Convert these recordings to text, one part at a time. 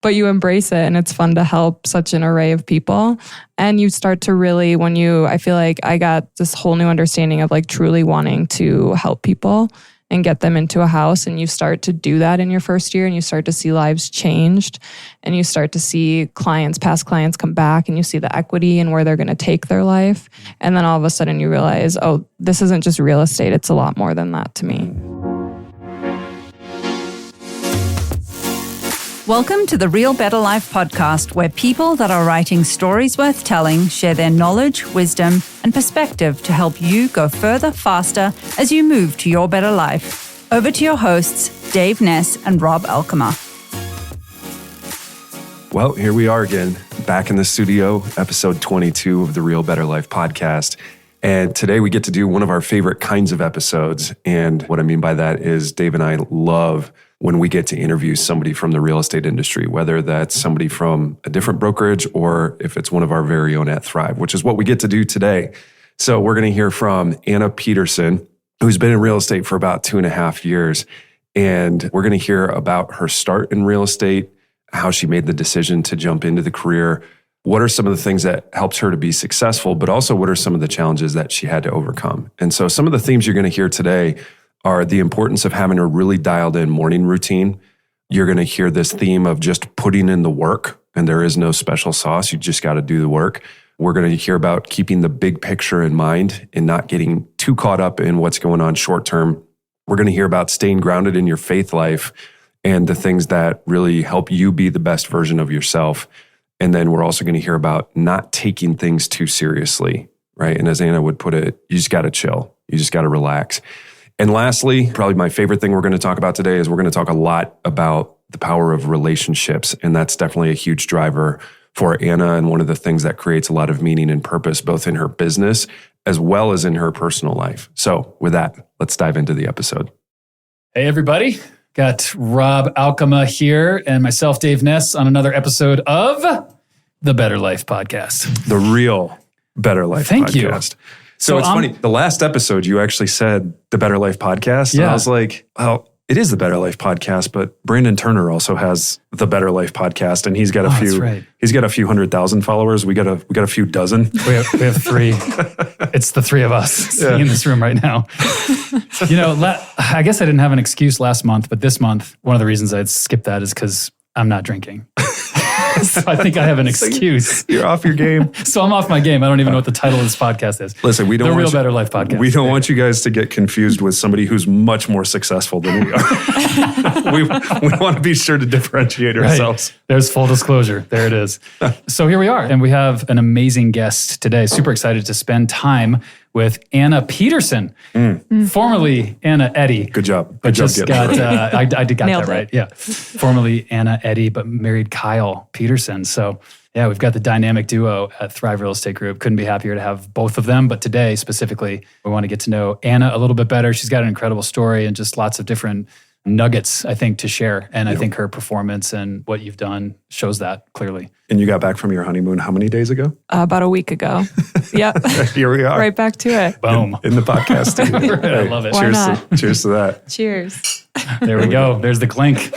but you embrace it and it's fun to help such an array of people. And you start to really, I feel like I got this whole new understanding of like truly wanting to help people and get them into a house. And you start to do that in your first year and you start to see lives changed and you start to see past clients come back and you see the equity and where they're going to take their life. And then all of a sudden you realize, oh, this isn't just real estate. It's a lot more than that to me. Welcome to the Real Better Life podcast, where people that are writing stories worth telling share their knowledge, wisdom, and perspective to help you go further, faster as you move to your better life. Over to your hosts, Dave Ness and Rob Alkema. Well, here we are again, back in the studio, episode 22 of the Real Better Life podcast. And today we get to do one of our favorite kinds of episodes. And what I mean by that is Dave and I love when we get to interview somebody from the real estate industry, whether that's somebody from a different brokerage or if it's one of our very own at Thrive, which is what we get to do today. So we're going to hear from Anna Petersen, who's been in real estate for about 2.5 years. And we're going to hear about her start in real estate, how she made the decision to jump into the career, what are some of the things that helped her to be successful, but also what are some of the challenges that she had to overcome. And so some of the themes you're going to hear today are the importance of having a really dialed in morning routine. You're going to hear this theme of just putting in the work, and there is no special sauce. You just got to do the work. We're going to hear about keeping the big picture in mind and not getting too caught up in what's going on short term. We're going to hear about staying grounded in your faith life and the things that really help you be the best version of yourself. And then we're also going to hear about not taking things too seriously, right? And as Anna would put it, you just got to chill. You just got to relax. And lastly, probably my favorite thing we're going to talk about today is we're going to talk a lot about the power of relationships. And that's definitely a huge driver for Anna and one of the things that creates a lot of meaning and purpose, both in her business as well as in her personal life. So with that, let's dive into the episode. Hey, everybody. Got Rob Alkema here and myself, Dave Ness, on another episode of the Better Life podcast. The Real Better Life Thank podcast. You. So it's funny, the last episode you actually said the Better Life podcast. Yeah. And I was like, well, it is the Better Life podcast, but Brandon Turner also has the Better Life podcast, and he's got he's got a few 100,000 followers. We got a few dozen. We have 3. It's the 3 of us sitting in this room right now. I guess I didn't have an excuse last month, but this month, one of the reasons I'd skipped that is because I'm not drinking. So I think I have an excuse. You're off your game. So I'm off my game. I don't even know what the title of this podcast is. Listen, we don't The Real Better Life podcast. We don't want you guys to get confused with somebody who's much more successful than we are. we want to be sure to differentiate ourselves. Right. There's full disclosure. There it is. So here we are. And we have an amazing guest today. Super excited to spend time with Anna Petersen, formerly Anna Eddy. Good job. But just got, I did got Nailed that right. it. Yeah. Formerly Anna Eddy, but married Kyle Petersen. So yeah, we've got the dynamic duo at Thrive Real Estate Group. Couldn't be happier to have both of them. But today specifically, we want to get to know Anna a little bit better. She's got an incredible story and just lots of different nuggets, I think, to share. And I think her performance and what you've done shows that clearly. And you got back from your honeymoon how many days ago? About a week ago. Yep. Here we are. Right back to it. Boom. In the podcast. I love it. Cheers to that. Cheers. There we go. There's the clink.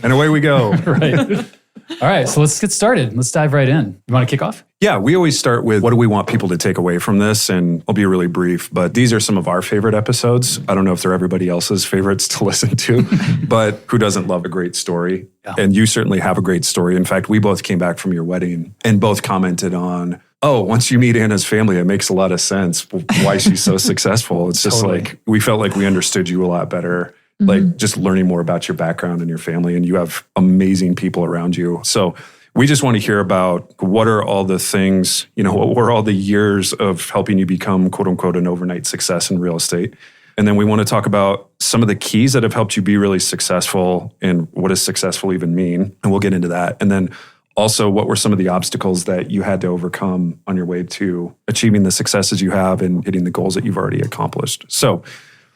And away we go. Right. All right. So let's get started. Let's dive right in. You want to kick off? Yeah, we always start with what do we want people to take away from this? And I'll be really brief, but these are some of our favorite episodes. I don't know if they're everybody else's favorites to listen to, but who doesn't love a great story? Yeah. And you certainly have a great story. In fact, we both came back from your wedding and both commented on, oh, once you meet Anna's family, it makes a lot of sense why she's so successful. It's just like, we felt like we understood you a lot better. Like just learning more about your background and your family, and you have amazing people around you. So we just want to hear about what are all the things, what were all the years of helping you become, quote unquote, an overnight success in real estate. And then we want to talk about some of the keys that have helped you be really successful and what does successful even mean. And we'll get into that. And then also, what were some of the obstacles that you had to overcome on your way to achieving the successes you have and hitting the goals that you've already accomplished. So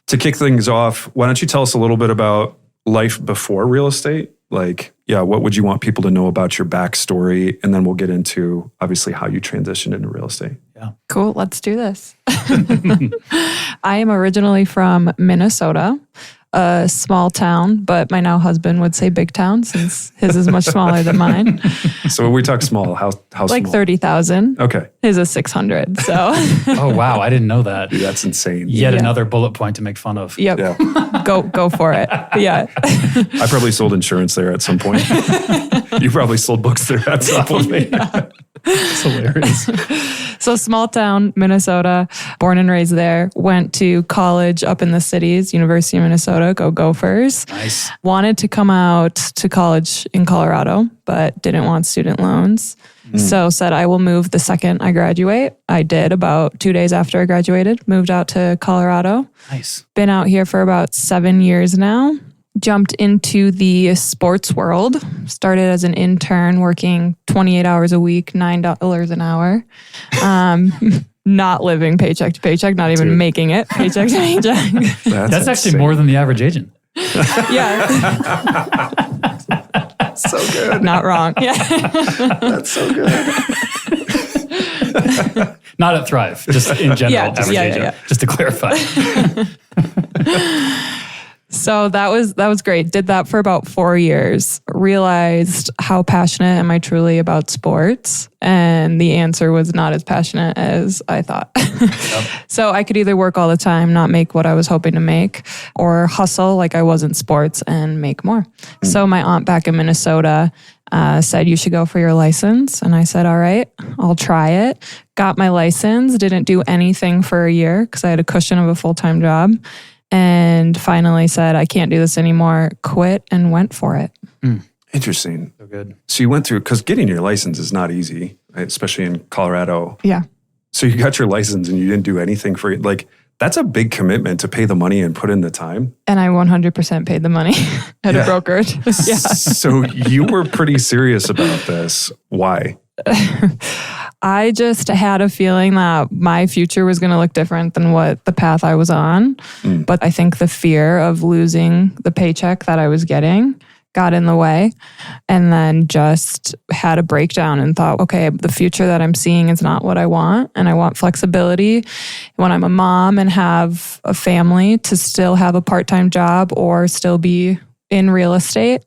to kick things off, why don't you tell us a little bit about life before real estate? Like, what would you want people to know about your backstory? And then we'll get into, obviously, how you transitioned into real estate. Yeah. Cool. Let's do this. I am originally from Minnesota. a small town, but my now husband would say big town since his is much smaller than mine. So when we talk small, how Like small? 30,000. Okay. His is 600. So Oh, wow. I didn't know that. Dude, that's insane. Yet another bullet point to make fun of. yep, Yeah. go for it. Yeah. I probably sold insurance there at some point. You probably sold books there at some point. It's hilarious. So small town, Minnesota, born and raised there, went to college up in the cities, University of Minnesota, go Gophers. Nice. Wanted to come out to college in Colorado, but didn't want student loans. So said, I will move the second I graduate. I did about 2 days after I graduated, moved out to Colorado. Nice. Been out here for about 7 years now. Jumped into the sports world. Started as an intern working 28 hours a week, $9 an hour. Not living paycheck to paycheck, not even making it paycheck to paycheck. That's actually more than the average agent. Yeah, so good. not wrong. Yeah. That's so good. Not at Thrive, just in general, Yeah, average agent. yeah. Just to clarify. So that was great. Did that for about 4 years. Realized how passionate am I truly about sports? And the answer was not as passionate as I thought. So I could either work all the time, not make what I was hoping to make, or hustle like I was in sports and make more. So my aunt back in Minnesota said, you should go for your license. And I said, all right, I'll try it. Got my license, didn't do anything for a year because I had a cushion of a full-time job. And finally said, I can't do this anymore, quit and went for it. Interesting. So good. So you went through, because getting your license is not easy, right? Especially in Colorado. Yeah. So you got your license and you didn't do anything for it. Like, that's a big commitment to pay the money and put in the time. And I 100% paid the money at a brokerage. Yeah. So you were pretty serious about this. Why? I just had a feeling that my future was going to look different than what the path I was on. But I think the fear of losing the paycheck that I was getting got in the way, and then just had a breakdown and thought, okay, the future that I'm seeing is not what I want. And I want flexibility when I'm a mom and have a family to still have a part-time job or still be in real estate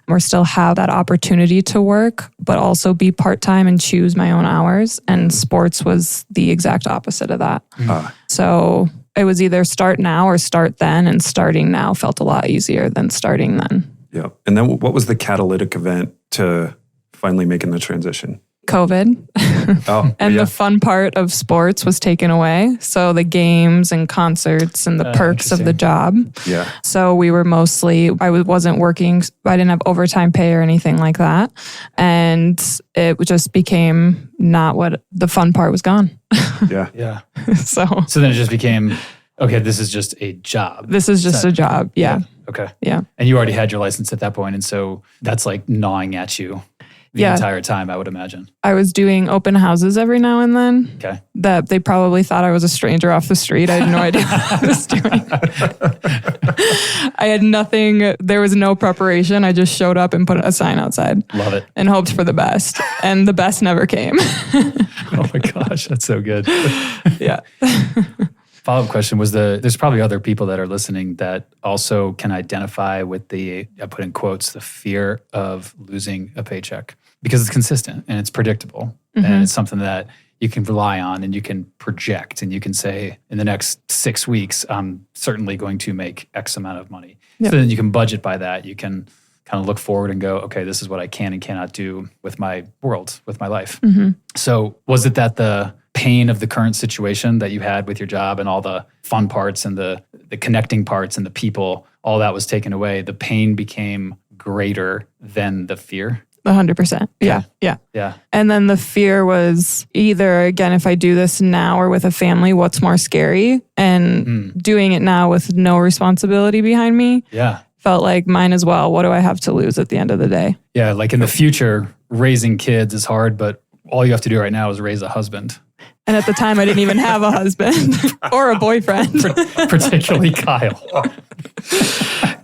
or still have that opportunity to work, but also be part-time and choose my own hours. And sports was the exact opposite of that. So it was either start now or start then, and starting now felt a lot easier than starting then. Yeah. And then what was the catalytic event to finally making the transition? COVID. And the fun part of sports was taken away. So the games and concerts and the perks of the job. Yeah. So we were mostly, I wasn't working. I didn't have overtime pay or anything like that. And it just became not what the fun part was gone. Yeah. Yeah. So then it just became, okay, this is just a job. this is just a job. Yeah. Okay. Yeah. And you already had your license at that point, and so that's like gnawing at you the entire time, I would imagine. I was doing open houses every now and then. Okay. That they probably thought I was a stranger off the street. I had no idea what I was doing. I had nothing. There was no preparation. I just showed up and put a sign outside. Love it. And hoped for the best. And the best never came. Oh my gosh, that's so good. Yeah. Follow-up question was there's probably other people that are listening that also can identify with the, I put in quotes, the fear of losing a paycheck because it's consistent and it's predictable and it's something that you can rely on and you can project and you can say in the next 6 weeks, I'm certainly going to make X amount of money. Yep. So then you can budget by that. You can kind of look forward and go, okay, this is what I can and cannot do with my world, with my life. So was it that the pain of the current situation that you had with your job and all the fun parts and the connecting parts and the people, all that was taken away, the pain became greater than the fear? 100%. Yeah. Yeah. Yeah. And then the fear was either, again, if I do this now or with a family, what's more scary? And doing it now with no responsibility behind me Yeah. felt like mine as well. What do I have to lose at the end of the day? Yeah. Like in the future, raising kids is hard, but all you have to do right now is raise a husband. And at the time, I didn't even have a husband or a boyfriend. Particularly Kyle.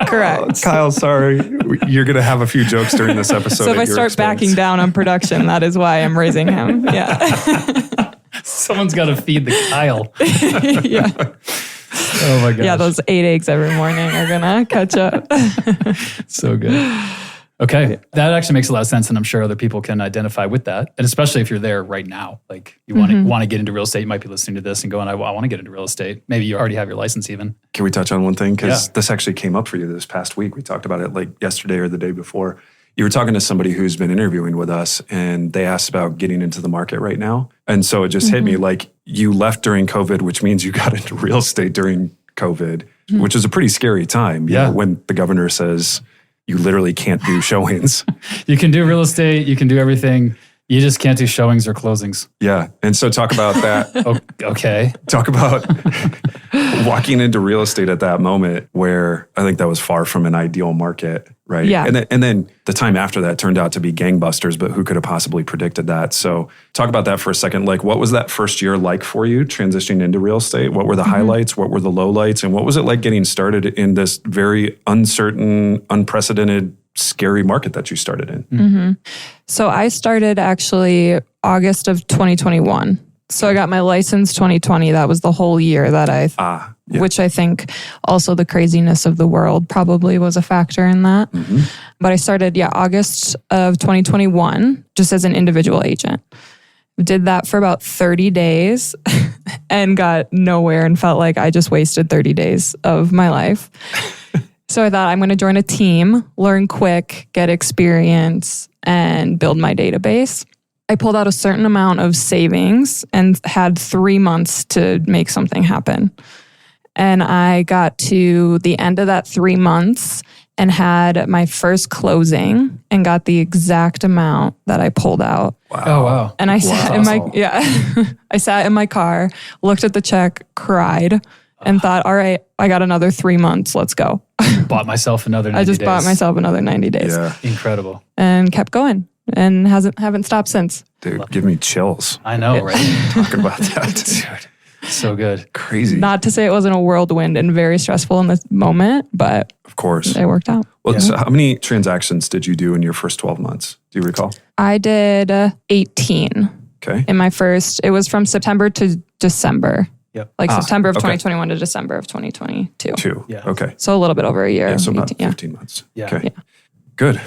Correct. Kyle, sorry. You're going to have a few jokes during this episode. So if at I your start expense. backing down on production, that is why I'm raising him. Yeah. Someone's got to feed the Kyle. Yeah. Oh my gosh. Yeah, those 8 eggs every morning are gonna catch up. So good. Okay. That actually makes a lot of sense. And I'm sure other people can identify with that. And especially if you're there right now, like you want to get into real estate, you might be listening to this and going, I want to get into real estate. Maybe you already have your license even. Can we touch on one thing? Because this actually came up for you this past week. We talked about it like yesterday or the day before. You were talking to somebody who's been interviewing with us and they asked about getting into the market right now. And so it just hit me like you left during COVID, which means you got into real estate during COVID, which is a pretty scary time. You know, when the governor says you literally can't do showings. You can do real estate, you can do everything. You just can't do showings or closings. Yeah. And so talk about that. Okay. Talk about walking into real estate at that moment where I think that was far from an ideal market, right? Yeah. And then the time after that turned out to be gangbusters, but who could have possibly predicted that? So talk about that for a second. Like, what was that first year like for you transitioning into real estate? What were the highlights? What were the lowlights? And what was it like getting started in this very uncertain, unprecedented, scary market that you started in? So I started actually August of 2021. So I got my license 2020. That was the whole year that which I think also the craziness of the world probably was a factor in that. But I started, August of 2021, just as an individual agent. Did that for about 30 days and got nowhere and felt like I just wasted 30 days of my life. So I thought I'm going to join a team, learn quick, get experience, and build my database. I pulled out a certain amount of savings and had 3 months to make something happen. And I got to the end of that 3 months and had my first closing and got the exact amount that I pulled out. Wow. Oh, wow. And I sat in I sat in my car, looked at the check, cried, and thought, all right, I got another 3 months. Let's go. Bought myself another 90 days. I just bought myself another 90 days. Yeah. Incredible. And kept going and haven't stopped since. Dude, give me chills. I know, right? Talking about that. Dude, so good. Crazy. Not to say it wasn't a whirlwind and very stressful in this moment, but of course. it worked out. Well, so how many transactions did you do in your first 12 months? Do you recall? I did 18 Okay. in my first. It was from September to December. Yep. Like September of okay. 2021 to December of 2022. 2. Yeah. Okay. So a little bit over a year. Yeah, so about 18, 15 months. Yeah. Okay. Good.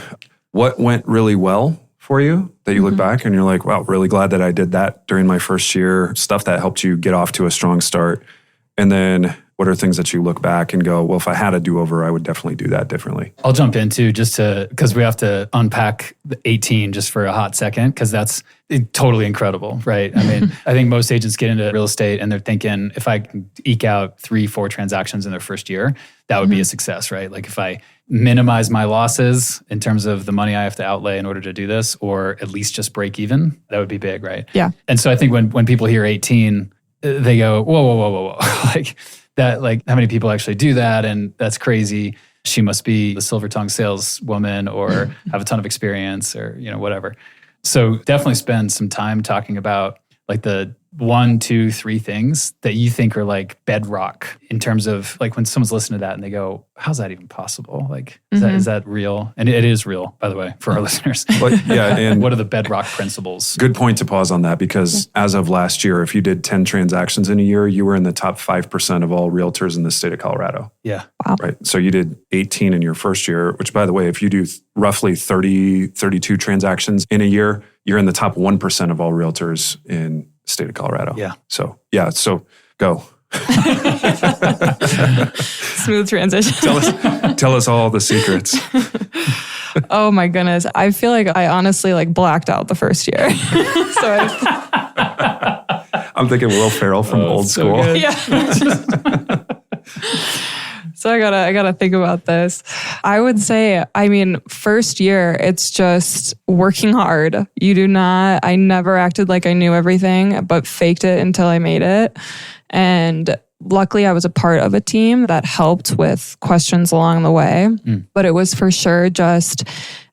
What went really well for you that you look back and you're like, wow, really glad that I did that during my first year, stuff that helped you get off to a strong start? And then what are things that you look back and go, well, if I had a do-over, I would definitely do that differently? I'll jump in too, because we have to unpack the 18 just for a hot second, because that's totally incredible, right? I mean, I think most agents get into real estate and they're thinking, if I can eke out 3-4 transactions in their first year, that would be a success, right? Like if I minimize my losses in terms of the money I have to outlay in order to do this, or at least just break even, that would be big, right? Yeah. And so I think when people hear 18, they go, whoa. Like that, like how many people actually do that? And that's crazy. She must be the silver tongue saleswoman or have a ton of experience or, whatever. So definitely spend some time talking about like the 1, 2, 3 things that you think are like bedrock in terms of like when someone's listening to that and they go, how's that even possible? Like, is that real? And it is real, by the way, for our listeners. But yeah, and what are the bedrock principles? good point to pause on that, because as of last year, if you did 10 transactions in a year, you were in the top 5% of all realtors in the state of Colorado. Yeah. Wow. Right. So you did 18 in your first year, which by the way, if you do roughly 30, 32 transactions in a year, you're in the top 1% of all realtors in the state of Colorado. Yeah. So go. Smooth transition. Tell us all the secrets. Oh my goodness. I feel like I honestly blacked out the first year. I'm thinking Will Ferrell from Old School. good. Yeah. So I gotta think about this. I would say, first year, it's just working hard. I never acted like I knew everything, but faked it until I made it. And luckily I was a part of a team that helped with questions along the way. But it was for sure just,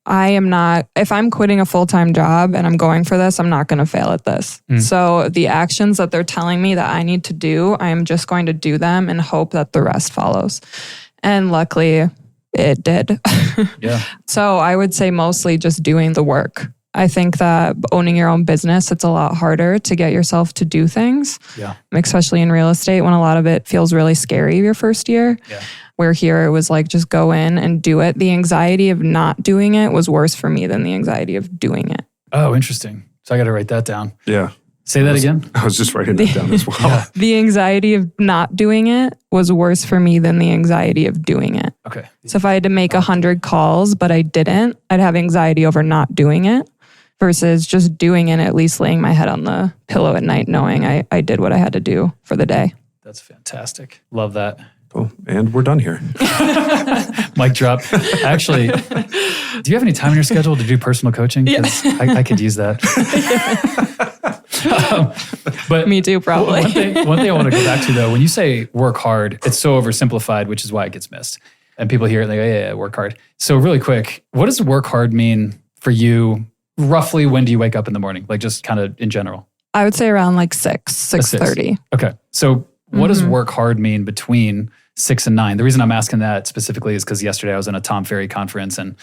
if I'm quitting a full-time job and I'm going for this, I'm not going to fail at this. So the actions that they're telling me that I need to do, I am just going to do them and hope that the rest follows. And luckily it did. Yeah. So I would say mostly just doing the work I think that owning your own business, it's a lot harder to get yourself to do things, especially in real estate when a lot of it feels really scary your first year. Yeah. Where here it was like, just go in and do it. The anxiety of not doing it was worse for me than the anxiety of doing it. Oh, interesting. So I got to write that down. Yeah. Say that again. I was just writing that down as well. Yeah. The anxiety of not doing it was worse for me than the anxiety of doing it. Okay. So if I had to make 100 calls, but I didn't, I'd have anxiety over not doing it versus just doing it, at least laying my head on the pillow at night, knowing I did what I had to do for the day. That's fantastic. Love that. Cool. And we're done here. Mic drop. Actually, do you have any time in your schedule to do personal coaching? Because I could use that. But Me too, probably. One thing I want to go back to though, when you say work hard, it's so oversimplified, which is why it gets missed. And people hear it and they go, yeah, work hard. So really quick, what does work hard mean for you? Roughly, when do you wake up in the morning? Like just kind of in general. I would say around like 6:30. Okay. So what does work hard mean between 6 and 9? The reason I'm asking that specifically is because yesterday I was in a Tom Ferry conference and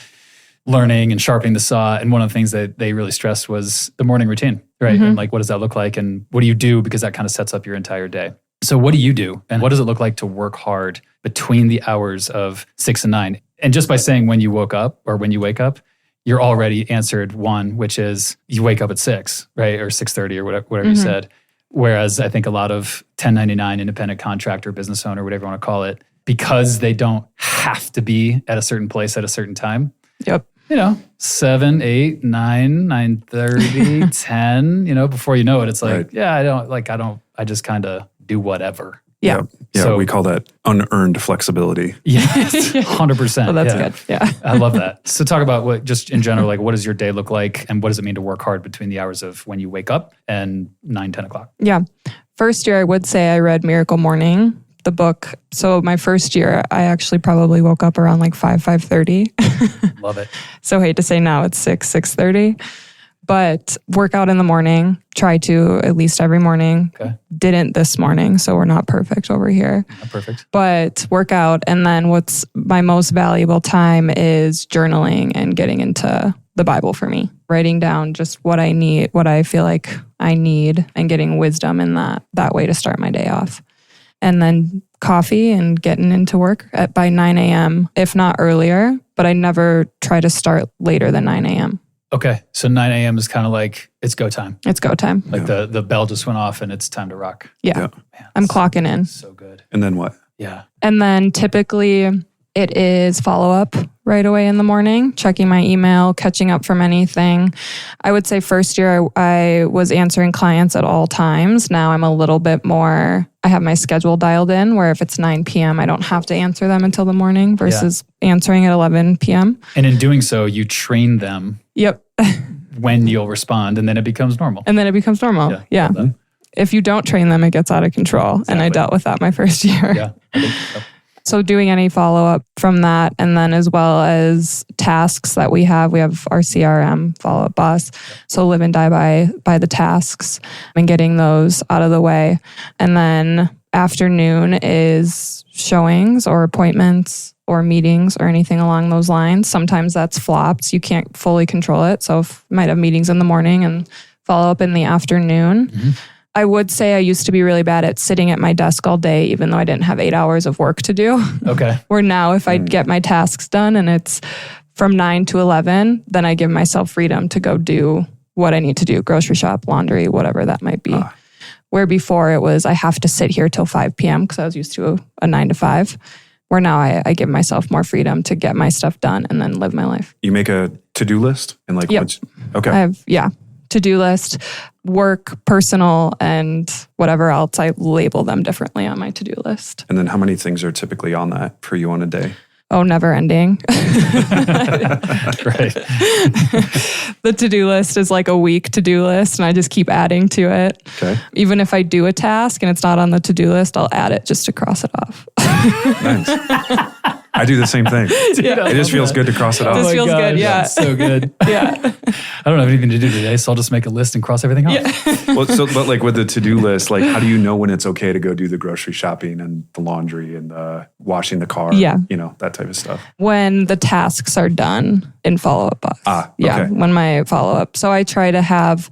learning and sharpening the saw. And one of the things that they really stressed was the morning routine, right? And like, what does that look like? And what do you do? Because that kind of sets up your entire day. So what do you do? And what does it look like to work hard between the hours of 6 and 9? And just by saying when you woke up or when you wake up, you're already answered one, which is you wake up at 6, right? Or 6:30 or whatever you said. Whereas I think a lot of 1099 independent contractor, business owner, whatever you want to call it, because they don't have to be at a certain place at a certain time. Yep. 7, 8, 9, 9:30, 10, before you know it, it's like, I just kind of do whatever. Yeah. Yeah. So- We call that unearned flexibility. Yes, 100%. Well, that's good. Yeah. I love that. So talk about what, just in general, like what does your day look like and what does it mean to work hard between the hours of when you wake up and 9, 10 o'clock? Yeah. First year, I would say I read Miracle Morning, the book. So my first year, I actually probably woke up around like 5:30. Love it. So hate to say now it's 6:30. But work out in the morning, try to at least every morning. Okay. Didn't this morning, so we're not perfect over here. Not perfect. But work out. And then what's my most valuable time is journaling and getting into the Bible for me. Writing down just what I need, what I feel like I need, and getting wisdom in that way to start my day off. And then coffee and getting into work by 9 a.m., if not earlier. But I never try to start later than 9 a.m. Okay. So 9 a.m. is kind of like, it's go time. It's go time. Like the bell just went off and it's time to rock. Yeah. Yeah. Man, I'm clocking in. so good. And then what? Yeah. And then typically it is follow up right away in the morning, checking my email, catching up from anything. I would say first year I was answering clients at all times. Now I'm a little bit more, I have my schedule dialed in where if it's 9 p.m., I don't have to answer them until the morning versus answering at 11 p.m. And in doing so, you train them Yep. when you'll respond and then it becomes normal. And then it becomes normal. Yeah. Love that. If you don't train them, it gets out of control. And I Exactly. dealt with that my first year. Yeah. I think so. So doing any follow-up from that, and then as well as tasks that we have our CRM, follow-up boss. So live and die by the tasks and getting those out of the way. And then afternoon is showings or appointments or meetings or anything along those lines. Sometimes that's flops. You can't fully control it. So if you might have meetings in the morning and follow up in the afternoon. Mm-hmm. I would say I used to be really bad at sitting at my desk all day, even though I didn't have 8 hours of work to do. Okay. Where now if I get my tasks done and it's from 9 to 11, then I give myself freedom to go do what I need to do, grocery shop, laundry, whatever that might be. Where before it was, I have to sit here till 5 p.m. because I was used to a 9 to 5. Where now I give myself more freedom to get my stuff done and then live my life. You make a to-do list and like, Yep. Okay. I have, to-do list, work, personal, and whatever else. I label them differently on my to-do list. And then how many things are typically on that for you on a day? Oh, never ending. Right. The to-do list is like a week to-do list and I just keep adding to it. Okay. Even if I do a task and it's not on the to-do list, I'll add it just to cross it off. Nice. I do the same thing. Dude, It just feels good to cross it Just off. feels good, yeah. That's so good. Yeah. I don't have anything to do today, so I'll just make a list and cross everything off. Yeah. Well, but like with the to-do list, like how do you know when it's okay to go do the grocery shopping and the laundry and the washing the car? Yeah. That type of stuff. When the tasks are done in follow-up boss. Yeah, okay. when my follow-up. So I try to have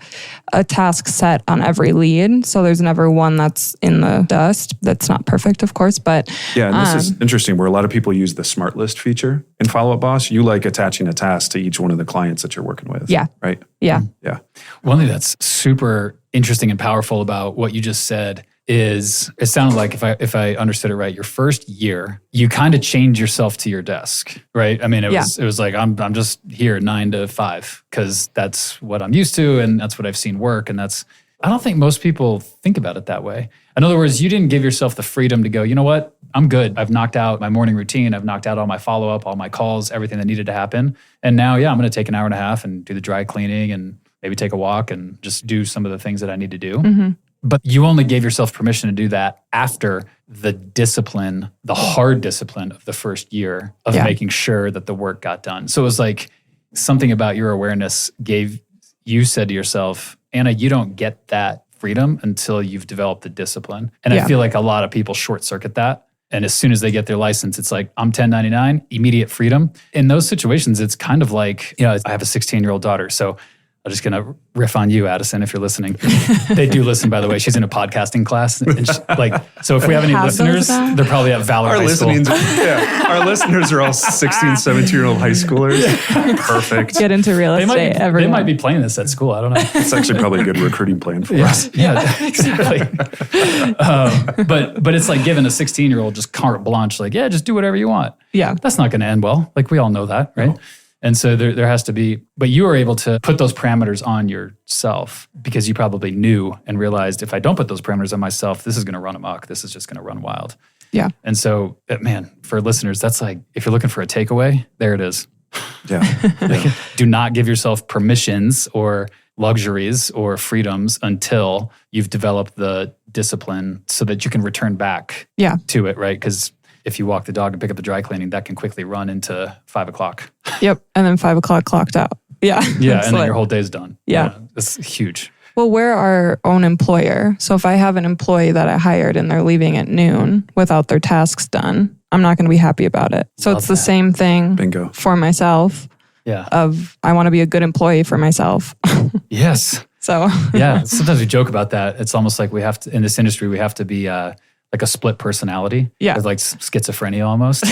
a task set on every lead. So there's never one that's in the dust. That's not perfect, of course, but Yeah, and this is interesting where a lot of people use the smart list feature in Follow Up Boss. You like attaching a task to each one of the clients that you're working with. Yeah. Right? yeah. Yeah. One thing that's super interesting and powerful about what you just said is it sounded like if I understood it right, your first year, you kind of change yourself to your desk, right? I mean, it was like, I'm just here 9 to 5 because that's what I'm used to and that's what I've seen work. And I don't think most people think about it that way. In other words, you didn't give yourself the freedom to go, you know what? I'm good. I've knocked out my morning routine. I've knocked out all my follow-up, all my calls, everything that needed to happen. And now, I'm going to take an hour and a half and do the dry cleaning and maybe take a walk and just do some of the things that I need to do. Mm-hmm. But you only gave yourself permission to do that after the discipline, the hard discipline of the first year of making sure that the work got done. So it was like something about your awareness you said to yourself, Anna, you don't get that freedom until you've developed the discipline. And I feel like a lot of people short circuit that. And as soon as they get their license, it's like, I'm 1099, immediate freedom. In those situations, it's kind of like, I have a 16-year-old daughter. So I'm just going to riff on you, Addison, if you're listening. They do listen, by the way. She's in a podcasting class. And so if we have any listeners, they're probably at Valor High School. Our listeners are all 16, 17-year-old high schoolers. Perfect. Get into real estate. They might be playing this at school. I don't know. It's actually probably a good recruiting plan for us. Yeah, exactly. But it's like giving a 16-year-old just carte blanche, like, just do whatever you want. Yeah. That's not going to end well. Like, we all know that, right? No. And so there has to be, but you were able to put those parameters on yourself because you probably knew and realized if I don't put those parameters on myself, this is going to run amok. This is just going to run wild. Yeah. And so, man, for listeners, that's like, if you're looking for a takeaway, there it is. Yeah. Do not give yourself permissions or luxuries or freedoms until you've developed the discipline so that you can return back to it, right? Because if you walk the dog and pick up the dry cleaning, that can quickly run into 5 o'clock. Yep. And then 5 o'clock clocked out. Yeah. Yeah. And then your whole day's done. Yeah. It's huge. Well, we're our own employer. So if I have an employee that I hired and they're leaving at noon without their tasks done, I'm not going to be happy about it. So it's the same thing Bingo. For myself. Yeah. I want to be a good employee for myself. Yes. So yeah. Sometimes we joke about that. It's almost like we have to, in this industry, we have to be like a split personality. Yeah. It's like schizophrenia almost.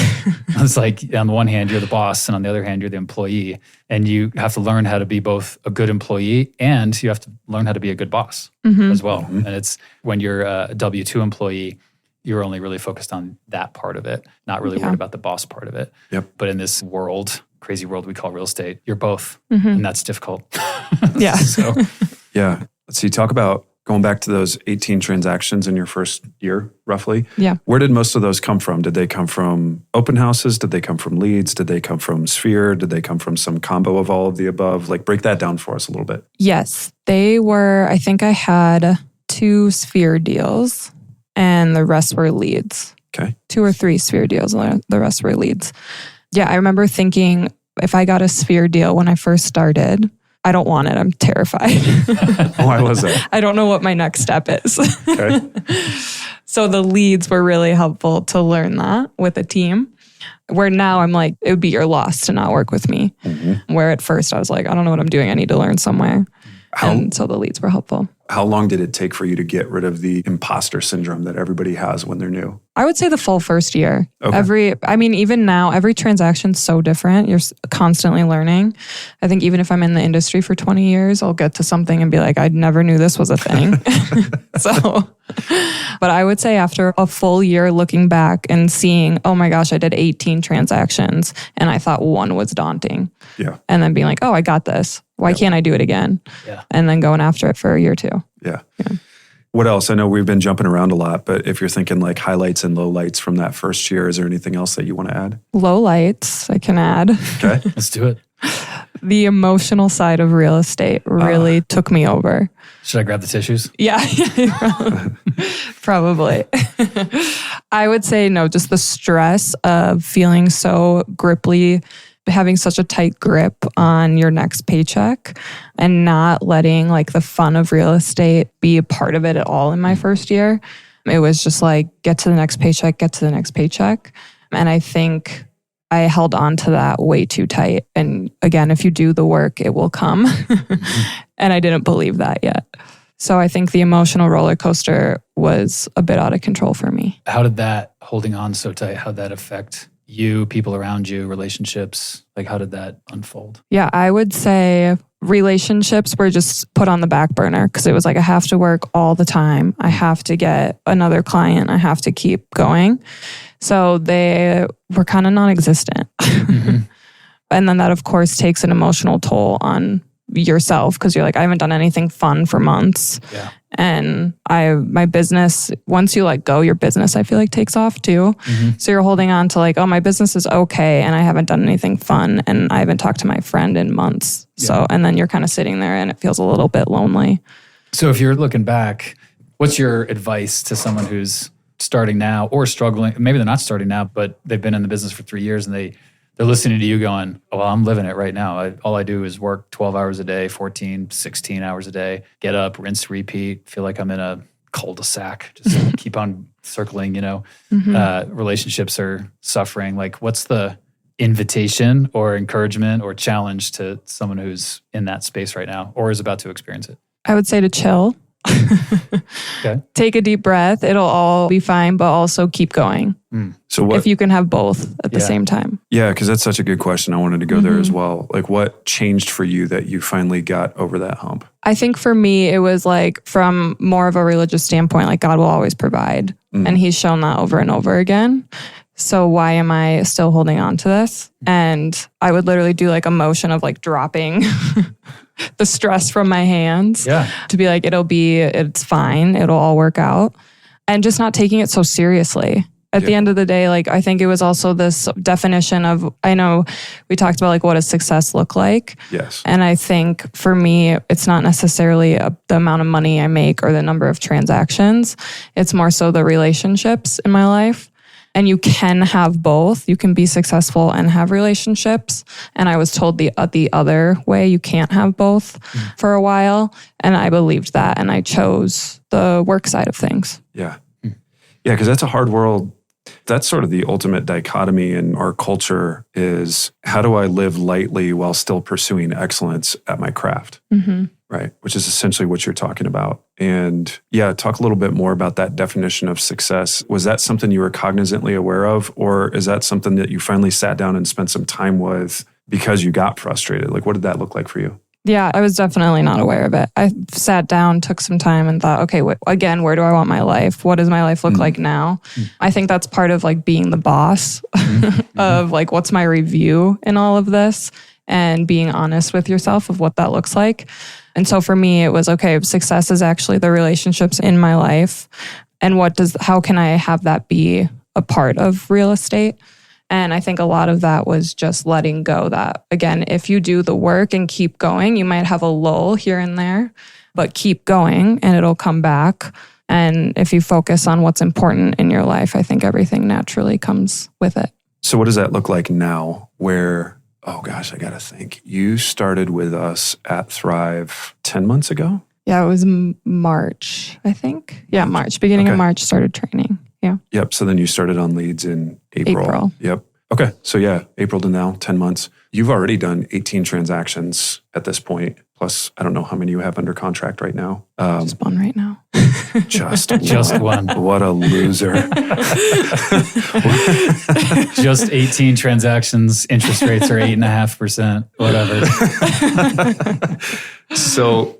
It's like on the one hand, you're the boss, and on the other hand, you're the employee. And you have to learn how to be both a good employee and you have to learn how to be a good boss as well. Mm-hmm. And it's when you're a W-2 employee, you're only really focused on that part of it, not really worried about the boss part of it. Yep. But in this crazy world we call real estate, you're both. And that's difficult. Yeah. So, yeah. Let's see, talk about going back to those 18 transactions in your first year, roughly. Yeah. Where did most of those come from? Did they come from open houses? Did they come from leads? Did they come from Sphere? Did they come from some combo of all of the above? Like, break that down for us a little bit. Yes. They were, I think I had 2 Sphere deals and the rest were leads. Okay. 2 or 3 Sphere deals and the rest were leads. Yeah. I remember thinking if I got a Sphere deal when I first started, I don't want it. I'm terrified. Why was that? I don't know what my next step is. Okay. So the leads were really helpful to learn that with a team. Where now I'm like, it would be your loss to not work with me. Mm-hmm. Where at first I was like, I don't know what I'm doing. I need to learn somewhere. And so the leads were helpful. How long did it take for you to get rid of the imposter syndrome that everybody has when they're new? I would say the full first year. Okay. Even now, every transaction's so different. You're constantly learning. I think even if I'm in the industry for 20 years, I'll get to something and be like, I never knew this was a thing. But I would say after a full year looking back and seeing, oh my gosh, I did 18 transactions and I thought one was daunting. Yeah. And then being like, oh, I got this. Why can't I do it again? Yeah. And then going after it for a year or 2. Yeah. What else? I know we've been jumping around a lot, but if you're thinking like highlights and lowlights from that first year, is there anything else that you want to add? Lowlights, I can add. Okay. Let's do it. The emotional side of real estate really took me over. Should I grab the tissues? Yeah, probably. I would say no, just the stress of feeling so gripply having such a tight grip on your next paycheck and not letting like the fun of real estate be a part of it at all in my first year. It was just like, get to the next paycheck, get to the next paycheck. And I think I held on to that way too tight. And again, if you do the work, it will come. And I didn't believe that yet. So I think the emotional roller coaster was a bit out of control for me. How did that holding on so tight, how did that affect you, people around you, relationships? Like, how did that unfold? Yeah, I would say relationships were just put on the back burner because it was like, I have to work all the time. I have to get another client. I have to keep going. So they were kind of non-existent. And then that, of course, takes an emotional toll on yourself because you're like, I haven't done anything fun for months. Yeah. And my business, once you let go, your business, I feel like takes off too. So you're holding on to like, oh, my business is okay. And I haven't done anything fun. And I haven't talked to my friend in months. Yeah. So, and then you're kind of sitting there and it feels a little bit lonely. So if you're looking back, what's your advice to someone who's starting now or struggling? Maybe they're not starting now, but they've been in the business for 3 years and they're listening to you going, oh, well, I'm living it right now. All I do is work 12 hours a day, 14, 16 hours a day, get up, rinse, repeat, feel like I'm in a cul-de-sac, just keep on circling, relationships are suffering. Like, what's the invitation or encouragement or challenge to someone who's in that space right now or is about to experience it? I would say to chill. Okay. Take a deep breath. It'll all be fine, but also keep going. So what, if you can have both at the same time? Yeah, because that's such a good question. I wanted to go there as well. Like, what changed for you that you finally got over that hump? I think for me, it was like from more of a religious standpoint, like God will always provide. And he's shown that over and over again. So why am I still holding on to this? And I would literally do like a motion of like dropping the stress from my hands to be like, it's fine. It'll all work out. And just not taking it so seriously. At the end of the day, like, I think it was also this definition of, I know we talked about like, what does success look like? Yes. And I think for me, it's not necessarily the amount of money I make or the number of transactions. It's more so the relationships in my life. And you can have both. You can be successful and have relationships. And I was told the other way, you can't have both for a while. And I believed that. And I chose the work side of things. Yeah. Yeah, because that's a hard world. That's sort of the ultimate dichotomy in our culture is how do I live lightly while still pursuing excellence at my craft? Right? Which is essentially what you're talking about. And yeah, talk a little bit more about that definition of success. Was that something you were cognizantly aware of, or is that something that you finally sat down and spent some time with because you got frustrated? Like, what did that look like for you? Yeah, I was definitely not aware of it. I sat down, took some time and thought, okay, again, where do I want my life? What does my life look like now? I think that's part of like being the boss of like, what's my review in all of this and being honest with yourself of what that looks like. And so for me, it was, okay, success is actually the relationships in my life. And how can I have that be a part of real estate? And I think a lot of that was just letting go that, again, if you do the work and keep going, you might have a lull here and there, but keep going and it'll come back. And if you focus on what's important in your life, I think everything naturally comes with it. So what does that look like now where, oh gosh, I got to think. You started with us at Thrive 10 months ago? Yeah, it was March, I think. Yeah, March. Beginning of March, started training. Yeah. Yep. So then you started on leads in April. Yep. Okay. So yeah, April to now, 10 months. You've already done 18 transactions at this point. Plus, I don't know how many you have under contract right now. Just one right now. Just one. What a loser. Just 18 transactions. Interest rates are 8.5%, whatever. So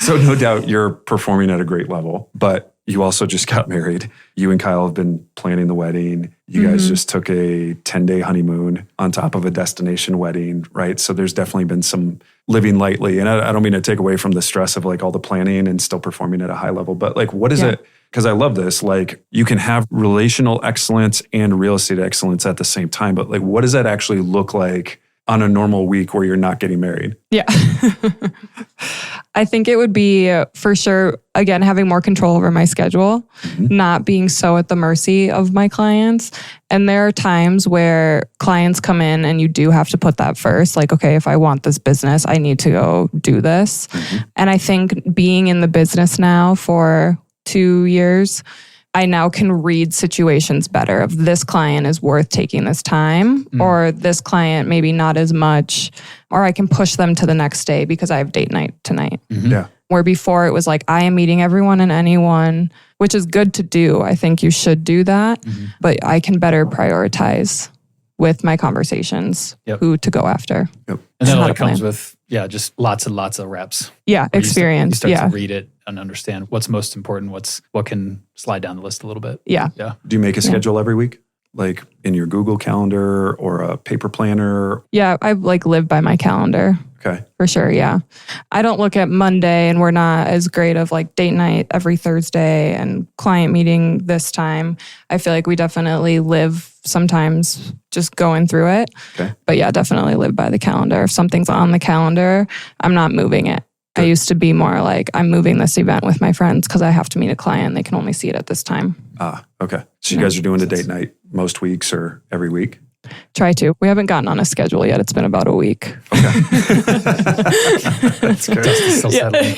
no doubt you're performing at a great level, but you also just got married. You and Kyle have been planning the wedding. You guys just took a 10-day honeymoon on top of a destination wedding, right? So there's definitely been some living lightly. And I don't mean to take away from the stress of like all the planning and still performing at a high level, but like, what is it? Because I love this. Like, you can have relational excellence and real estate excellence at the same time, but like, what does that actually look like on a normal week where you're not getting married? Yeah. I think it would be for sure, again, having more control over my schedule, not being so at the mercy of my clients. And there are times where clients come in and you do have to put that first. Like, okay, if I want this business, I need to go do this. And I think being in the business now for 2 years, I now can read situations better of this client is worth taking this time or this client maybe not as much, or I can push them to the next day because I have date night tonight. Yeah. Where before it was like, I am meeting everyone and anyone, which is good to do. I think you should do that, but I can better prioritize with my conversations who to go after. Yep. And that only comes with, just lots and lots of reps. Yeah, experience. You start to read it and understand what's most important, what can slide down the list a little bit. Yeah. Do you make a schedule every week? Like in your Google Calendar or a paper planner? Yeah, I live by my calendar. Okay. For sure, yeah. I don't look at Monday and we're not as great of like date night every Thursday and client meeting this time. I feel like we definitely live sometimes just going through it. Okay. But yeah, definitely live by the calendar. If something's on the calendar, I'm not moving it. Good. I used to be more like, I'm moving this event with my friends because I have to meet a client. They can only see it at this time. Okay. So you guys are doing a date night most weeks or every week? Try to. We haven't gotten on a schedule yet. It's been about a week. Okay. That's good.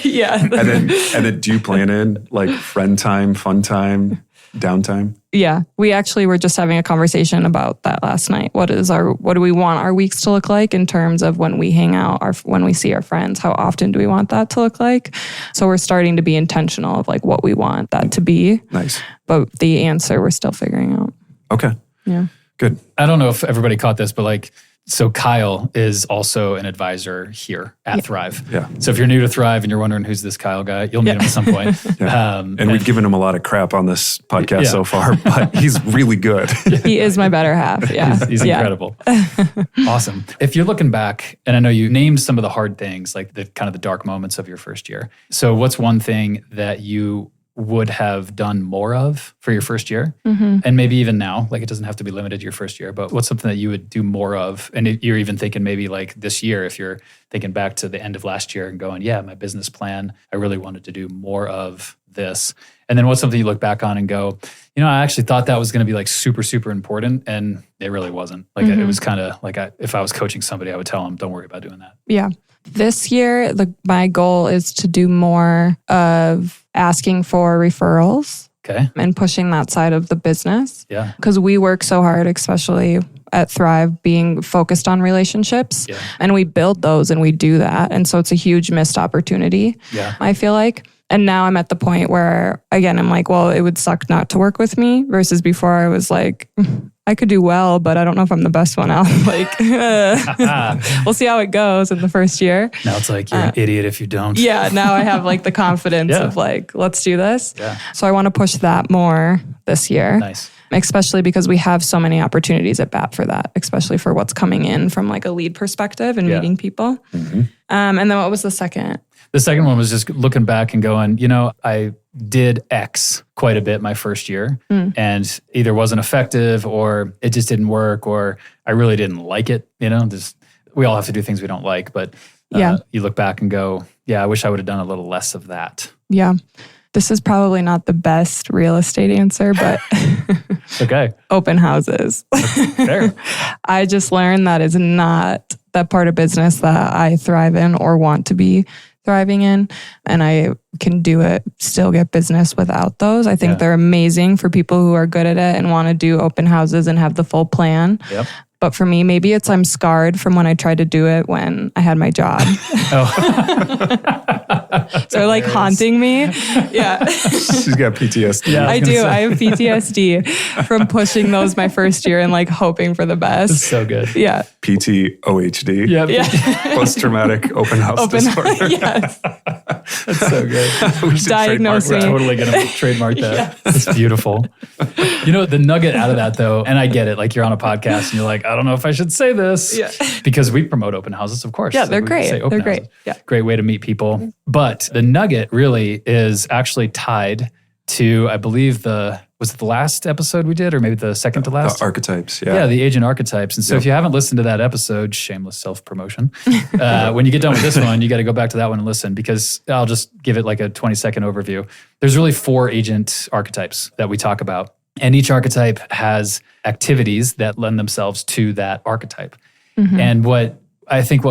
Yeah. And then do you plan in like friend time, fun time, downtime? Yeah. We actually were just having a conversation about that last night. What do we want our weeks to look like in terms of when we hang out, when we see our friends? How often do we want that to look like? So we're starting to be intentional of like what we want that to be. Nice. But the answer we're still figuring out. Okay. Yeah. Good. I don't know if everybody caught this, but so Kyle is also an advisor here at Thrive. Yeah. So if you're new to Thrive and you're wondering who's this Kyle guy, you'll meet him at some point. And we've given him a lot of crap on this podcast so far, but he's really good. He is my better half. Yeah. He's incredible. Awesome. If you're looking back, and I know you named some of the hard things, like the kind of the dark moments of your first year. So what's one thing that you would have done more of for your first year? And maybe even now, like it doesn't have to be limited to your first year, but what's something that you would do more of? And you're even thinking maybe like this year, if you're thinking back to the end of last year and going, yeah, my business plan, I really wanted to do more of this. And then what's something you look back on and go, I actually thought that was going to be like super, super important. And it really wasn't. Like it was kind of like if I was coaching somebody, I would tell them, don't worry about doing that. Yeah. This year, my goal is to do more of asking for referrals. Okay. And pushing that side of the business. Yeah. Because we work so hard, especially at Thrive, being focused on relationships. Yeah. And we build those and we do that. And so it's a huge missed opportunity, I feel like. And now I'm at the point where, again, I'm like, well, it would suck not to work with me versus before I was like, I could do well, but I don't know if I'm the best one out. Like, we'll see how it goes in the first year. Now it's like, you're an idiot if you don't. Yeah, now I have like the confidence of like, let's do this. Yeah. So I want to push that more this year. Nice. Especially because we have so many opportunities at BAT for that, especially for what's coming in from like a lead perspective and meeting people. And then what was the second? The second one was just looking back and going, I did X quite a bit my first year and either wasn't effective or it just didn't work or I really didn't like it. We all have to do things we don't like, but you look back and go, yeah, I wish I would have done a little less of that. Yeah. This is probably not the best real estate answer, but okay. Open houses. Fair. I just learned that is not that part of business that I thrive in or want to be thriving in. And I can do it, still get business without those. I think they're amazing for people who are good at it and want to do open houses and have the full plan. Yep. But for me, maybe I'm scarred from when I tried to do it when I had my job. So they're like haunting me. Yeah. She's got PTSD. Yeah, I do. I have PTSD from pushing those my first year and like hoping for the best. It's so good. Yeah. PTOHD. Yeah. Post-traumatic open house disorder. Yes. That's so good. We should Diagnose trademark me. that. Totally going to trademark that. It's beautiful. The nugget out of that though, and I get it, like you're on a podcast and you're like, I don't know if I should say this. Yeah. Because we promote open houses, of course. Yeah, they're we great. say open They're great. houses. Yeah. Great way to meet people. But the nugget really is actually tied to, I believe was it the last episode we did, or maybe the second to last? The archetypes, yeah. Yeah, the agent archetypes. And so if you haven't listened to that episode, shameless self-promotion, when you get done with this one, you got to go back to that one and listen, because I'll just give it like a 20-second overview. There's really 4 agent archetypes that we talk about. And each archetype has activities that lend themselves to that archetype. And what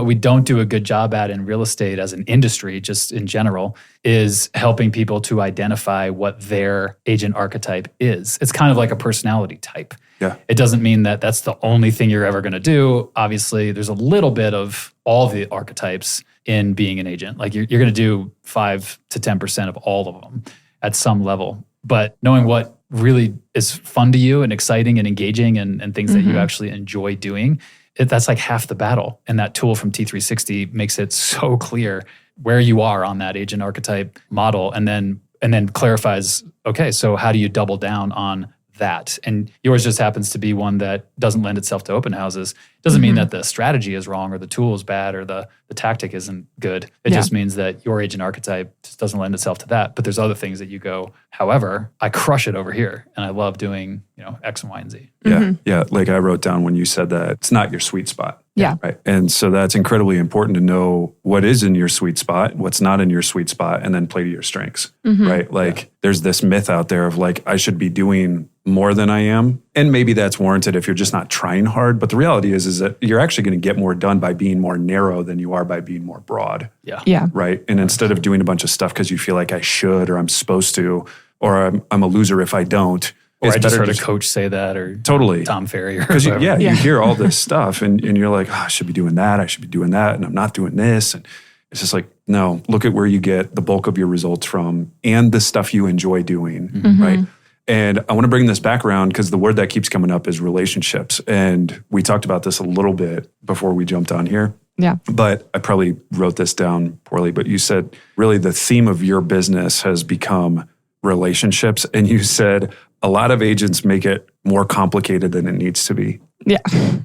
we don't do a good job at in real estate as an industry, just in general, is helping people to identify what their agent archetype is. It's kind of like a personality type. Yeah. It doesn't mean that that's the only thing you're ever going to do. Obviously, there's a little bit of all the archetypes in being an agent. Like you're going to do 5 to 10% of all of them at some level. But knowing what really is fun to you and exciting and engaging and things that you actually enjoy doing, that's like half the battle. And that tool from T360 makes it so clear where you are on that agent archetype model, and then clarifies, okay, so how do you double down on that? And yours just happens to be one that doesn't lend itself to open houses. Doesn't mean that the strategy is wrong or the tool is bad or the tactic isn't good. It just means that your agent archetype just doesn't lend itself to that. But there's other things that you go, however, I crush it over here and I love doing, X and Y and Z. Yeah. Yeah. Like I wrote down when you said that it's not your sweet spot. Yeah. Right. And so that's incredibly important to know what is in your sweet spot, what's not in your sweet spot, and then play to your strengths. Right. Like there's this myth out there of like, I should be doing more than I am. And maybe that's warranted if you're just not trying hard. But the reality is that you're actually going to get more done by being more narrow than you are by being more broad. Yeah. Right. And instead of doing a bunch of stuff because you feel like I should or I'm supposed to, or I'm a loser if I don't. Or I just heard a coach say that, or totally Tom Ferry, or because you whatever. hear all this stuff and you're like, I should be doing that, I should be doing that, and I'm not doing this. And it's just like, no, look at where you get the bulk of your results from and the stuff you enjoy doing, right? And I want to bring this back around because the word that keeps coming up is relationships. And we talked about this a little bit before we jumped on here. Yeah. But I probably wrote this down poorly, but you said really the theme of your business has become relationships. And you said a lot of agents make it more complicated than it needs to be. Yeah.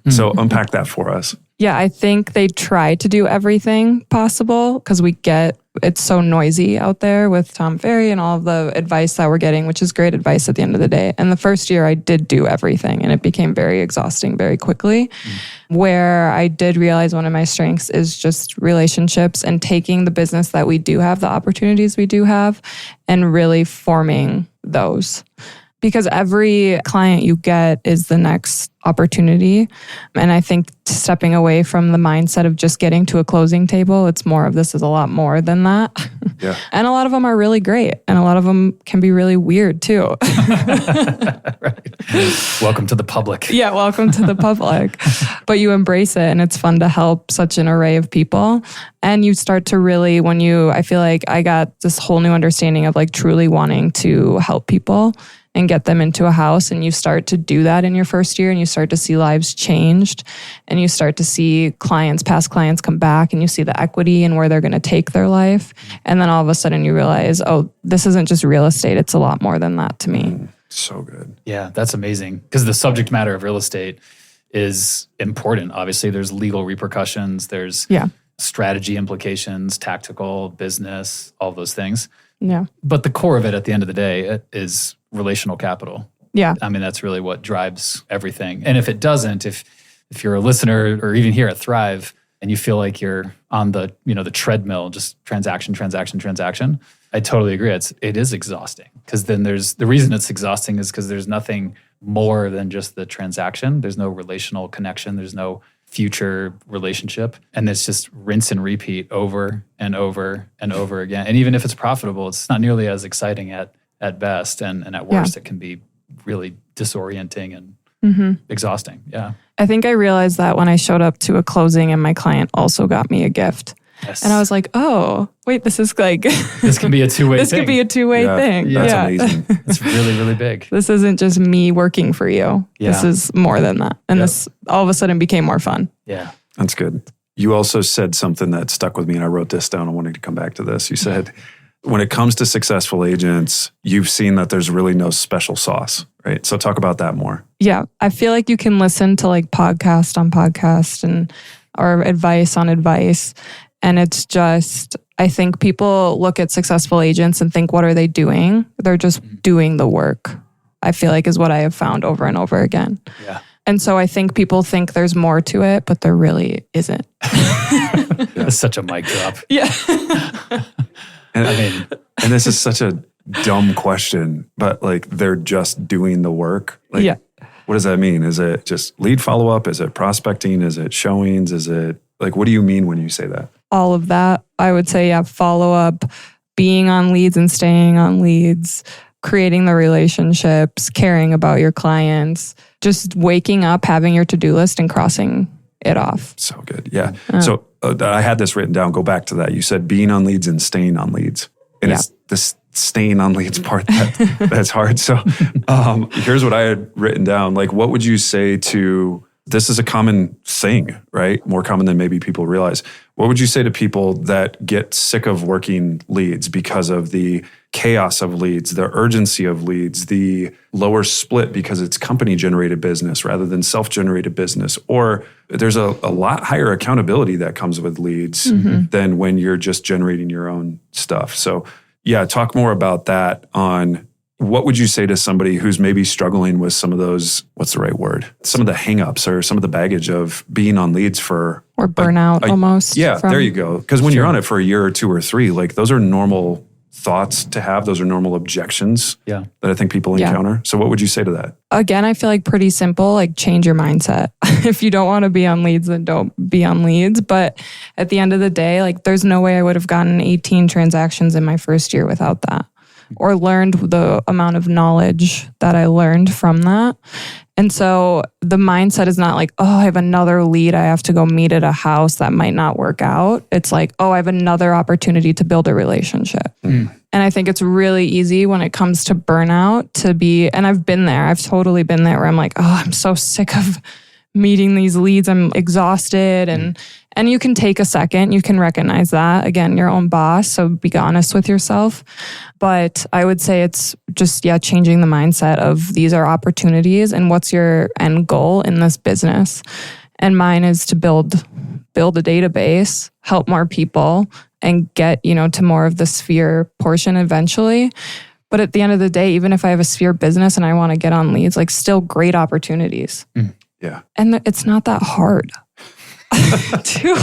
So unpack that for us. Yeah, I think they try to do everything possible because it's so noisy out there with Tom Ferry and all of the advice that we're getting, which is great advice at the end of the day. And the first year I did do everything and it became very exhausting very quickly, where I did realize one of my strengths is just relationships and taking the business that we do have, the opportunities we do have, and really forming those. Because every client you get is the next opportunity. And I think stepping away from the mindset of just getting to a closing table, it's more of this is a lot more than that. Yeah. And a lot of them are really great. And a lot of them can be really weird too. Right. Welcome to the public. Yeah, welcome to the public. But you embrace it and it's fun to help such an array of people. And you start to really, I feel like I got this whole new understanding of like truly wanting to help people and get them into a house. And you start to do that in your first year and you start to see lives changed and you start to see past clients come back and you see the equity and where they're going to take their life. And then all of a sudden you realize, oh, this isn't just real estate. It's a lot more than that to me. So good. Yeah, that's amazing. Because the subject matter of real estate is important. Obviously, there's legal repercussions. There's strategy implications, tactical, business, all those things. Yeah. But the core of it at the end of the day is relational capital. Yeah. I mean, that's really what drives everything. And if it doesn't, if you're a listener or even here at Thrive and you feel like you're on the, the treadmill, just transaction, I totally agree. It is exhausting because then the reason it's exhausting is because there's nothing more than just the transaction. There's no relational connection. There's no future relationship. And it's just rinse and repeat over and over and over again. And even if it's profitable, it's not nearly as exciting at best. And at worst, it can be really disorienting and exhausting. Yeah. I think I realized that when I showed up to a closing and my client also got me a gift. Yes. And I was like, oh, wait, this is like... this can be a two-way thing. This could be a two-way thing. That's amazing. It's really, really big. This isn't just me working for you. Yeah. This is more than that. And this all of a sudden became more fun. Yeah. That's good. You also said something that stuck with me, and I wrote this down. I wanted to come back to this. You said, when it comes to successful agents, you've seen that there's really no special sauce, right? So talk about that more. Yeah. I feel like you can listen to like podcast on podcast or advice on advice. And it's just I think people look at successful agents and think, what are they doing? They're just doing the work, I feel like, is what I have found over and over again. Yeah. And so I think people think there's more to it, but there really isn't. That's such a mic drop. Yeah. And this is such a dumb question, but like they're just doing the work. Like, yeah. What does that mean? Is it just lead follow-up? Is it prospecting? Is it showings? Is it like, what do you mean when you say that? All of that. I would say, yeah, follow up, being on leads and staying on leads, creating the relationships, caring about your clients, just waking up, having your to-do list and crossing it off. So good. Yeah. So I had this written down. Go back to that. You said being on leads and staying on leads. And it's this staying on leads part that's hard. So here's what I had written down. Like, what would you say to, this is a common thing, right? More common than maybe people realize. What would you say to people that get sick of working leads because of the chaos of leads, the urgency of leads, the lower split because it's company-generated business rather than self-generated business? Or there's a lot higher accountability that comes with leads than when you're just generating your own stuff. So yeah, talk more about that on what would you say to somebody who's maybe struggling with some of those, what's the right word? Some of the hangups or some of the baggage of being on leads for... Or burnout almost. Yeah, there you go. Because when you're on it for a year or two or three, like those are normal thoughts to have. Those are normal objections that I think people encounter. So what would you say to that? Again, I feel like pretty simple, like change your mindset. If you don't want to be on leads, then don't be on leads. But at the end of the day, like there's no way I would have gotten 18 transactions in my first year without that, or learned the amount of knowledge that I learned from that. And so the mindset is not like, oh, I have another lead I have to go meet at a house that might not work out. It's like, oh, I have another opportunity to build a relationship. And I think it's really easy when it comes to burnout to be, and I've been there, I've totally been there where I'm like, oh, I'm so sick of meeting these leads. I'm exhausted. And you can take a second, you can recognize that. Again, your own boss, so be honest with yourself. But I would say it's just, changing the mindset of these are opportunities and what's your end goal in this business. And mine is to build a database, help more people, and get, to more of the sphere portion eventually. But at the end of the day, even if I have a sphere business and I want to get on leads, like still great opportunities. Yeah. And it's not that hard. Too.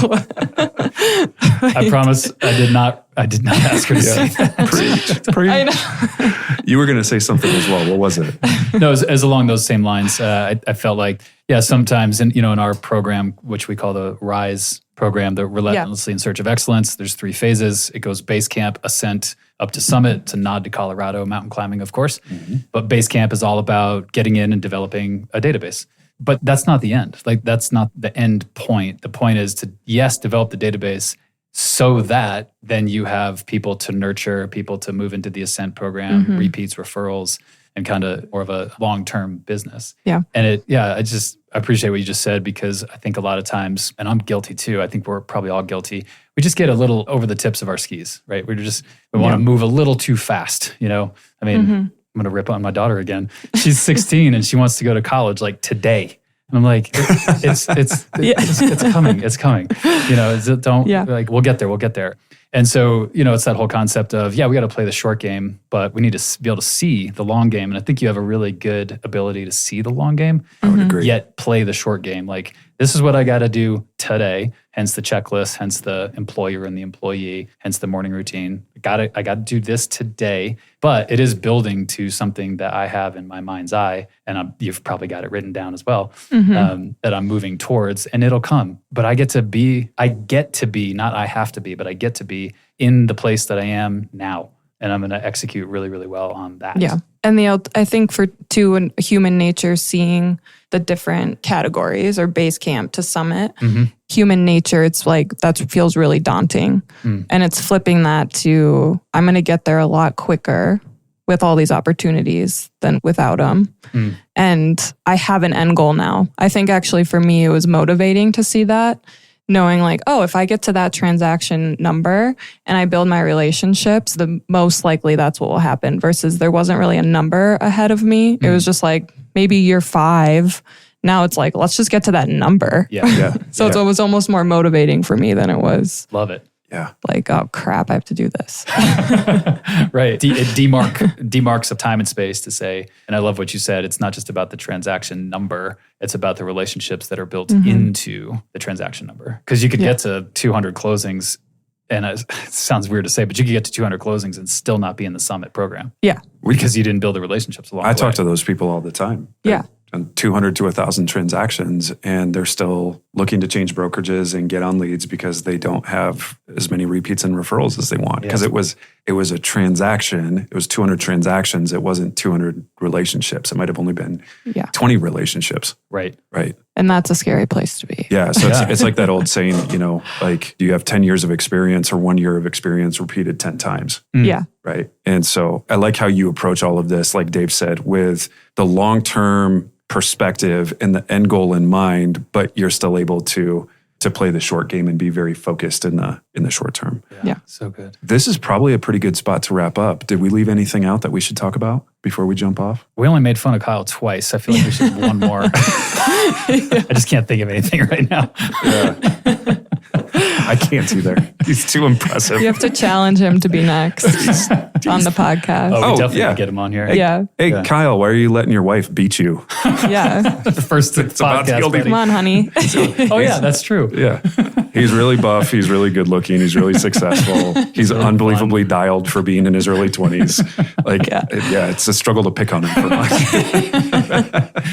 I promise I did not ask her to say that. Preach. I know. You were going to say something as well. What was it? No, as along those same lines. I felt like, sometimes in our program, which we call the RISE program, the Relentlessly in Search of Excellence, there's 3 phases. It goes base camp, ascent, up to summit. It's a nod to Colorado, mountain climbing, of course. But base camp is all about getting in and developing a database. But that's not the end. Like that's not the end point. The point is to, develop the database so that then you have people to nurture, people to move into the Ascent program, repeats, referrals, and kind of more of a long-term business. Yeah. And I appreciate what you just said, because I think a lot of times, and I'm guilty too, I think we're probably all guilty, we just get a little over the tips of our skis, right? We want to move a little too fast, I mean, I'm going to rip on my daughter again. She's 16 and she wants to go to college like today. And I'm like, it's coming. It's coming. We'll get there. And so, it's that whole concept of, we got to play the short game, but we need to be able to see the long game. And I think you have a really good ability to see the long game, I would agree. Yet play the short game. Like, this is what I got to do today, hence the checklist, hence the employer and the employee, hence the morning routine. I got to do this today, but it is building to something that I have in my mind's eye, and you've probably got it written down as well, that I'm moving towards, and it'll come. But I get to be, not I have to be, but I get to be in the place that I am now. And I'm going to execute really, really well on that. Yeah. And I think for human nature, seeing the different categories or base camp to summit, human nature, it's like that feels really daunting. And it's flipping that to, I'm going to get there a lot quicker with all these opportunities than without them. And I have an end goal now. I think actually for me, it was motivating to see that. Knowing like, oh, if I get to that transaction number and I build my relationships, the most likely that's what will happen, versus there wasn't really a number ahead of me. It was just like maybe year 5. Now it's like, let's just get to that number. So it was almost more motivating for me than it was. Love it. Yeah. Like, oh crap, I have to do this. Right. It demarks of time and space to say, and I love what you said, it's not just about the transaction number, it's about the relationships that are built into the transaction number. Because you could get to 200 closings, and it sounds weird to say, but you could get to 200 closings and still not be in the Summit program. Yeah. Because you didn't build the relationships along the way. I talk to those people all the time. Yeah. And 200 to 1,000 transactions, and they're still looking to change brokerages and get on leads because they don't have as many repeats and referrals as they want. Because it was a transaction. It was 200 transactions. It wasn't 200 relationships. It might have only been 20 relationships. Right. Right. And that's a scary place to be. Yeah. So it's like that old saying, you know, like, do you have 10 years of experience or 1 year of experience repeated 10 times? Yeah. Right. And so I like how you approach all of this, like Dave said, with the long-term perspective and the end goal in mind, but you're still able to play the short game and be very focused in the short term. Yeah. So good. This is probably a pretty good spot to wrap up. Did we leave anything out that we should talk about before we jump off? We only made fun of Kyle twice. I feel like we should have one more. I just can't think of anything right now. Yeah. I can't either. He's too impressive. You have to challenge him to be next on the podcast. Oh, we Oh, definitely yeah. get him on here. Yeah. Hey, Kyle, why are you letting your wife beat you? Yeah. The first It's about the podcast, only- buddy. Come on, honey. Oh, yeah, that's true. Yeah. He's really buff. He's really good looking. He's really successful. He's really unbelievably dialed for being in his early 20s. Like, yeah, it's a struggle to pick on him for much.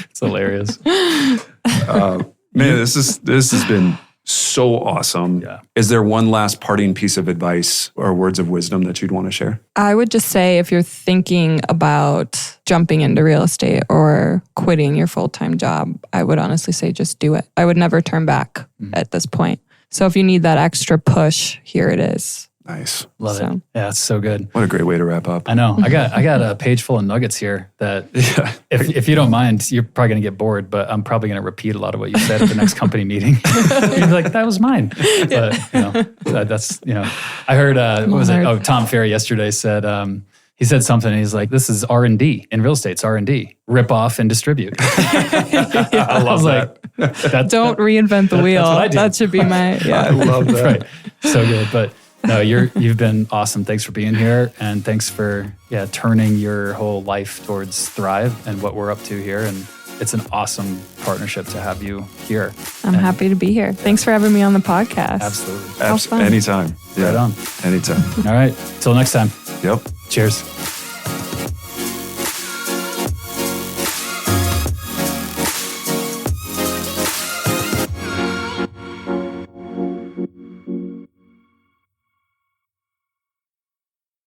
It's hilarious. Man, this has been so awesome. Yeah. Is there one last parting piece of advice or words of wisdom that you'd want to share? I would just say if you're thinking about jumping into real estate or quitting your full-time job, I would honestly say just do it. I would never turn back at this point. So if you need that extra push, here it is. Nice. Love So- it. Yeah, it's so good. What a great way to wrap up. I know. I got a page full of nuggets here that if you don't mind, you're probably going to get bored, but I'm probably going to repeat a lot of what you said at the next company meeting. You're like, that was mine. But, that's, I heard, what was it? Oh, Tom Ferry yesterday said, he said something and he's like, this is R&D. In real estate, it's R&D. Rip off and distribute. I love that. Don't reinvent the wheel. what I do. That should be my, I love that. Right. So good. But no, you've been awesome. Thanks for being here. And thanks for turning your whole life towards Thrive and what we're up to here. And it's an awesome partnership to have you here. I'm happy to be here. Thanks for having me on the podcast. Absolutely. How fun. Anytime. Yeah. Right on. Anytime. All right. Till next time. Yep. Cheers.